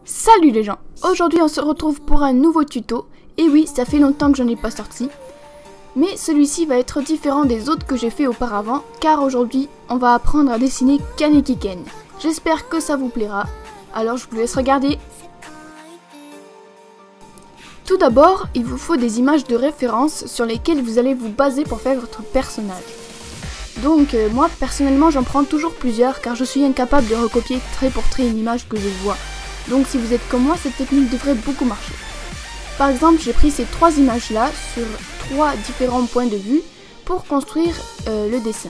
Salut les gens, aujourd'hui on se retrouve pour un nouveau tuto. Et oui, ça fait longtemps que j'en ai pas sorti, mais celui-ci va être différent des autres que j'ai fait auparavant, car aujourd'hui on va apprendre à dessiner Kaneki Ken. J'espère que ça vous plaira, alors je vous laisse regarder. Tout d'abord, il vous faut des images de référence sur lesquelles vous allez vous baser pour faire votre personnage. Donc moi personnellement j'en prends toujours plusieurs car je suis incapable de recopier trait pour trait une image que je vois. Donc si vous êtes comme moi, cette technique devrait beaucoup marcher. Par exemple, j'ai pris ces trois images là sur trois différents points de vue pour construire le dessin.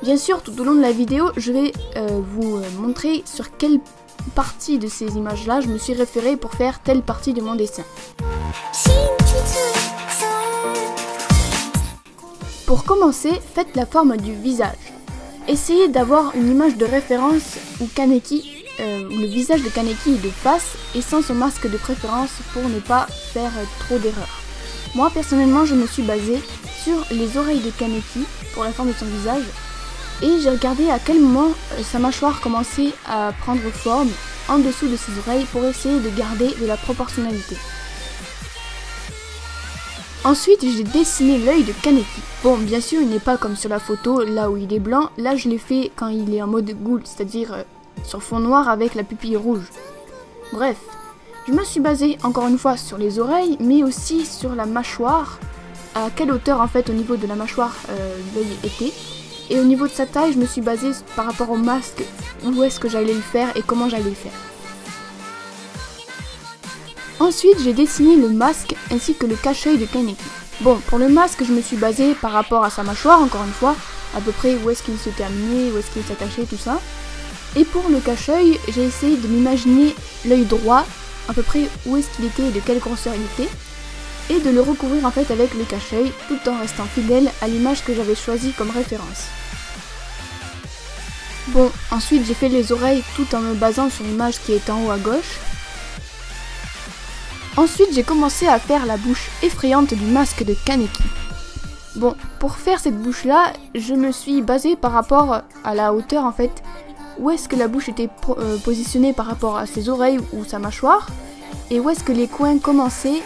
Bien sûr, tout au long de la vidéo, je vais vous montrer sur quelle partie de ces images là je me suis référée pour faire telle partie de mon dessin. Pour commencer, faites la forme du visage. Essayez d'avoir une image de référence où Kaneki, le visage de Kaneki est de face et sans son masque de préférence pour ne pas faire trop d'erreurs. Moi personnellement, je me suis basée sur les oreilles de Kaneki pour la forme de son visage et j'ai regardé à quel moment sa mâchoire commençait à prendre forme en dessous de ses oreilles pour essayer de garder de la proportionnalité. Ensuite, j'ai dessiné l'œil de Kaneki. Bon, bien sûr, il n'est pas comme sur la photo, là où il est blanc. Là, je l'ai fait quand il est en mode ghoul, c'est-à-dire sur fond noir avec la pupille rouge. Bref, je me suis basée encore une fois sur les oreilles, mais aussi sur la mâchoire. À quelle hauteur, en fait, au niveau de la mâchoire, l'œil était. Et au niveau de sa taille, je me suis basée par rapport au masque, où est-ce que j'allais le faire et comment j'allais le faire. Ensuite, j'ai dessiné le masque ainsi que le cache-œil de Kaneki. Bon, pour le masque, je me suis basée par rapport à sa mâchoire, encore une fois, à peu près où est-ce qu'il se terminait, où est-ce qu'il s'attachait, tout ça. Et pour le cache-œil, j'ai essayé de m'imaginer l'œil droit, à peu près où est-ce qu'il était et de quelle grosseur il était, et de le recouvrir en fait avec le cache-œil, tout en restant fidèle à l'image que j'avais choisie comme référence. Bon, ensuite j'ai fait les oreilles tout en me basant sur l'image qui est en haut à gauche. Ensuite, j'ai commencé à faire la bouche effrayante du masque de Kaneki. Bon, pour faire cette bouche-là, je me suis basée par rapport à la hauteur, en fait, où est-ce que la bouche était positionnée par rapport à ses oreilles ou sa mâchoire, et où est-ce que les coins commençaient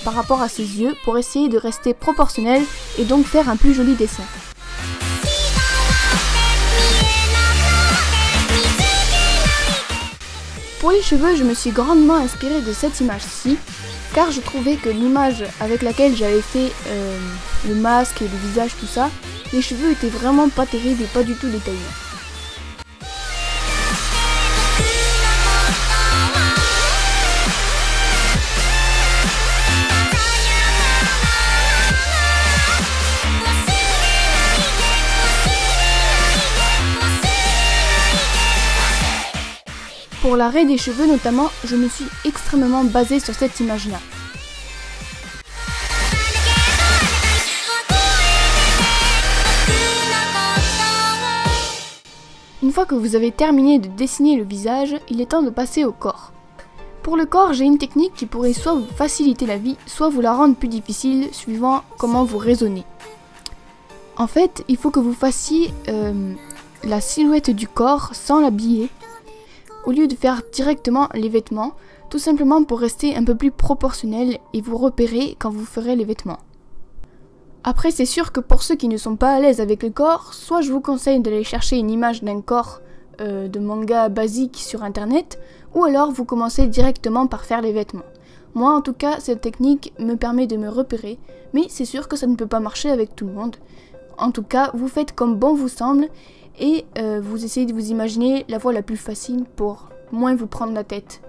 par rapport à ses yeux, pour essayer de rester proportionnel et donc faire un plus joli dessin. Pour les cheveux, je me suis grandement inspirée de cette image-ci, car je trouvais que l'image avec laquelle j'avais fait le masque et le visage, tout ça, les cheveux étaient vraiment pas terribles et pas du tout détaillés. Pour l'arrêt des cheveux notamment, je me suis extrêmement basée sur cette image-là. Une fois que vous avez terminé de dessiner le visage, il est temps de passer au corps. Pour le corps, j'ai une technique qui pourrait soit vous faciliter la vie, soit vous la rendre plus difficile, suivant comment vous raisonnez. En fait, il faut que vous fassiez la silhouette du corps sans l'habiller, au lieu de faire directement les vêtements, tout simplement pour rester un peu plus proportionnel et vous repérer quand vous ferez les vêtements. Après, c'est sûr que pour ceux qui ne sont pas à l'aise avec le corps, soit je vous conseille d'aller chercher une image d'un corps de manga basique sur internet, ou alors vous commencez directement par faire les vêtements. Moi en tout cas, cette technique me permet de me repérer, mais c'est sûr que ça ne peut pas marcher avec tout le monde. En tout cas, vous faites comme bon vous semble, et vous essayez de vous imaginer la voie la plus facile pour moins vous prendre la tête.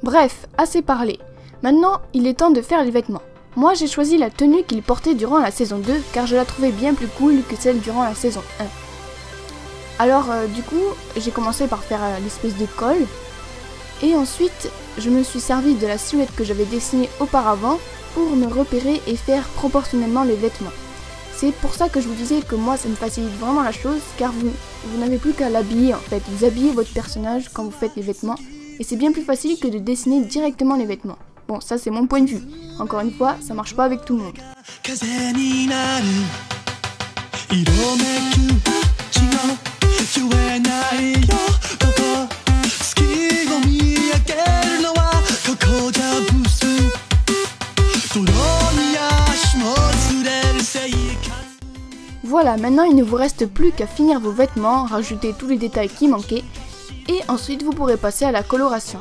Bref, assez parlé. Maintenant, il est temps de faire les vêtements. Moi, j'ai choisi la tenue qu'il portait durant la saison 2, car je la trouvais bien plus cool que celle durant la saison 1. Alors, du coup, j'ai commencé par faire l'espèce de col, et ensuite, je me suis servi de la silhouette que j'avais dessinée auparavant pour me repérer et faire proportionnellement les vêtements. C'est pour ça que je vous disais que moi ça me facilite vraiment la chose, car vous n'avez plus qu'à l'habiller en fait. Vous habillez votre personnage quand vous faites les vêtements, et c'est bien plus facile que de dessiner directement les vêtements. Bon, ça c'est mon point de vue. Encore une fois, ça marche pas avec tout le monde. Voilà, maintenant il ne vous reste plus qu'à finir vos vêtements, rajouter tous les détails qui manquaient, et ensuite vous pourrez passer à la coloration.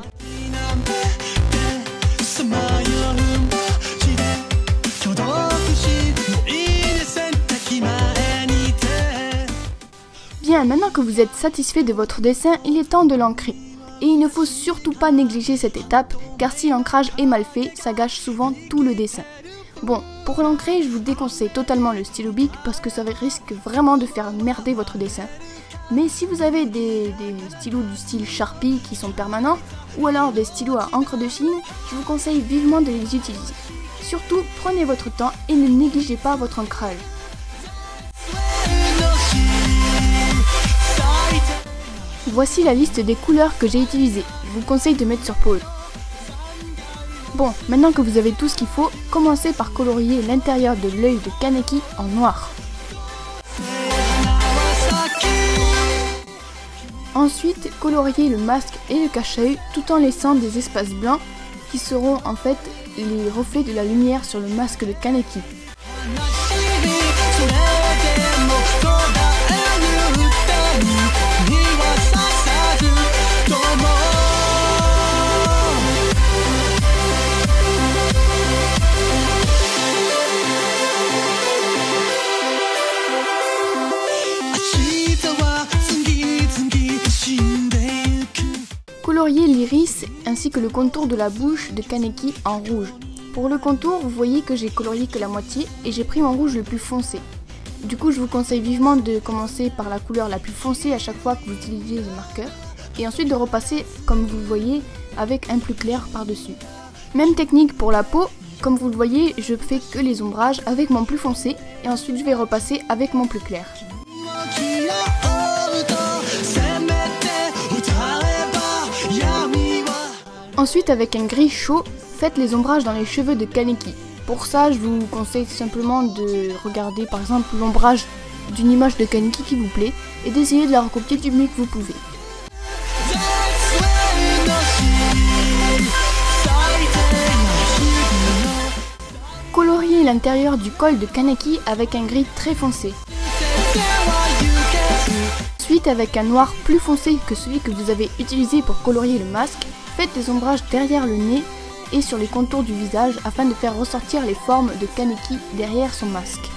Bien, maintenant que vous êtes satisfait de votre dessin, il est temps de l'ancrer. Et il ne faut surtout pas négliger cette étape, car si l'ancrage est mal fait, ça gâche souvent tout le dessin. Bon, pour l'ancrer, je vous déconseille totalement le stylo bic parce que ça risque vraiment de faire merder votre dessin. Mais si vous avez des stylos du style Sharpie qui sont permanents, ou alors des stylos à encre de Chine, je vous conseille vivement de les utiliser. Surtout, prenez votre temps et ne négligez pas votre ancrage. Voici la liste des couleurs que j'ai utilisées. Je vous conseille de mettre sur pause. Bon, maintenant que vous avez tout ce qu'il faut, commencez par colorier l'intérieur de l'œil de Kaneki en noir. Ensuite, coloriez le masque et le cache-œil tout en laissant des espaces blancs qui seront en fait les reflets de la lumière sur le masque de Kaneki. Coloriez l'iris ainsi que le contour de la bouche de Kaneki en rouge. Pour le contour, vous voyez que j'ai colorié que la moitié et j'ai pris mon rouge le plus foncé. Du coup, je vous conseille vivement de commencer par la couleur la plus foncée à chaque fois que vous utilisez les marqueurs et ensuite de repasser, comme vous le voyez, avec un plus clair par-dessus. Même technique pour la peau, comme vous le voyez, je fais que les ombrages avec mon plus foncé et ensuite je vais repasser avec mon plus clair. Ensuite, avec un gris chaud, faites les ombrages dans les cheveux de Kaneki. Pour ça, je vous conseille simplement de regarder par exemple l'ombrage d'une image de Kaneki qui vous plaît et d'essayer de la recopier du mieux que vous pouvez. Coloriez l'intérieur du col de Kaneki avec un gris très foncé. Ensuite, avec un noir plus foncé que celui que vous avez utilisé pour colorier le masque, faites des ombrages derrière le nez et sur les contours du visage afin de faire ressortir les formes de Kaneki derrière son masque.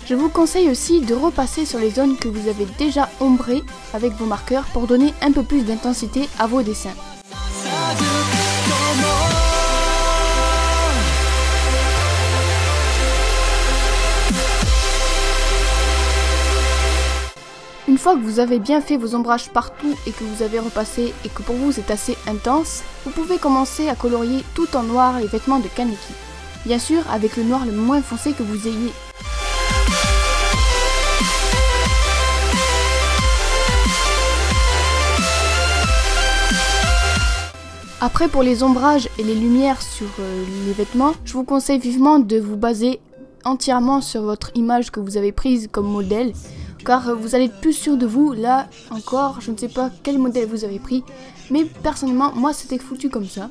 Je vous conseille aussi de repasser sur les zones que vous avez déjà ombrées avec vos marqueurs pour donner un peu plus d'intensité à vos dessins. Une fois que vous avez bien fait vos ombrages partout et que vous avez repassé et que pour vous c'est assez intense, vous pouvez commencer à colorier tout en noir les vêtements de Kaneki. Bien sûr avec le noir le moins foncé que vous ayez. Après pour les ombrages et les lumières sur les vêtements, je vous conseille vivement de vous baser entièrement sur votre image que vous avez prise comme modèle. Car vous allez être plus sûr de vous. Là encore, je ne sais pas quel modèle vous avez pris, mais personnellement, moi c'était foutu comme ça.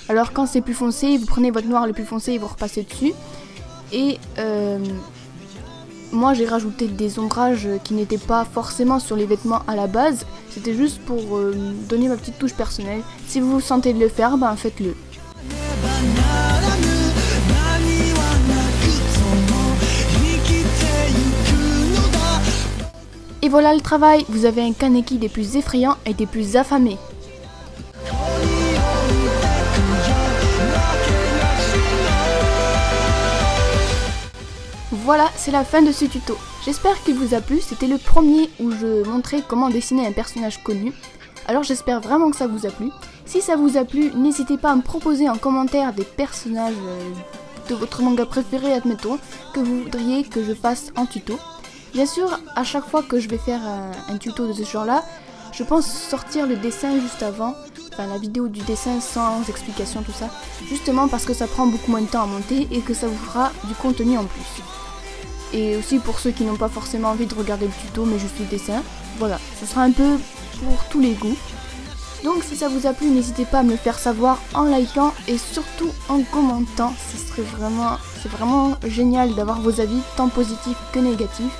Alors quand c'est plus foncé, vous prenez votre noir le plus foncé et vous repassez dessus. Et moi j'ai rajouté des ombrages qui n'étaient pas forcément sur les vêtements à la base. C'était juste pour donner ma petite touche personnelle. Si vous vous sentez de le faire, ben faites-le. Et voilà le travail, vous avez un Kaneki des plus effrayants et des plus affamés. Voilà, c'est la fin de ce tuto. J'espère qu'il vous a plu, c'était le premier où je montrais comment dessiner un personnage connu. Alors j'espère vraiment que ça vous a plu. Si ça vous a plu, n'hésitez pas à me proposer en commentaire des personnages de votre manga préféré, admettons, que vous voudriez que je fasse en tuto. Bien sûr, à chaque fois que je vais faire un tuto de ce genre-là, je pense sortir le dessin juste avant, enfin la vidéo du dessin sans explication, tout ça, justement parce que ça prend beaucoup moins de temps à monter et que ça vous fera du contenu en plus. Et aussi pour ceux qui n'ont pas forcément envie de regarder le tuto mais juste le dessin, voilà, ça sera un peu pour tous les goûts. Donc si ça vous a plu, n'hésitez pas à me le faire savoir en likant et surtout en commentant, ce serait vraiment C'est vraiment génial d'avoir vos avis, tant positifs que négatifs.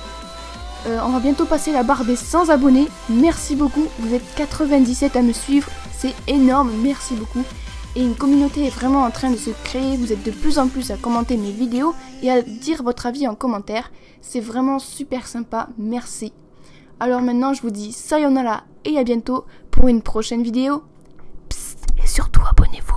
On va bientôt passer la barre des 100 abonnés. Merci beaucoup, vous êtes 97 à me suivre, c'est énorme, merci beaucoup. Et une communauté est vraiment en train de se créer, vous êtes de plus en plus à commenter mes vidéos et à dire votre avis en commentaire. C'est vraiment super sympa, merci. Alors maintenant je vous dis sayonara et à bientôt pour une prochaine vidéo. Psst, et surtout abonnez-vous.